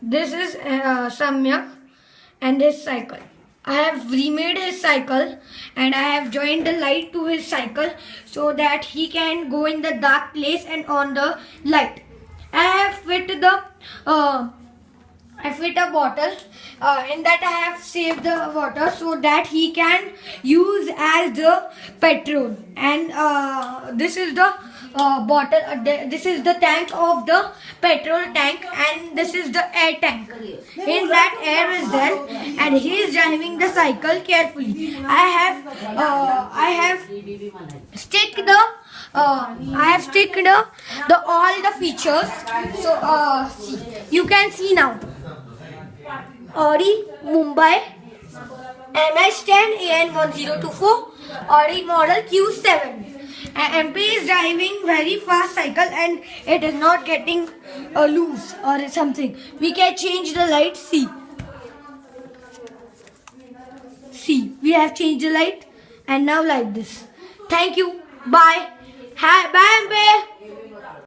This is Samyak and his cycle. I have remade his cycle and I have joined the light to his cycle so that he can go in the dark place and on the light. I have fit a bottle in that I have saved the water so that he can use as the petrol. And this is the bottle. This is the tank of the petrol tank, and this is the air tank. In that air is there, and he is driving the cycle carefully. I have stick the all the features. So you can see now. Audi Mumbai MS10 AN1024 Audi model Q7. And MP is driving very fast cycle and it is not getting loose or something. We can change the light. See, we have changed the light and now like this. Thank you. Bye. Bye MP.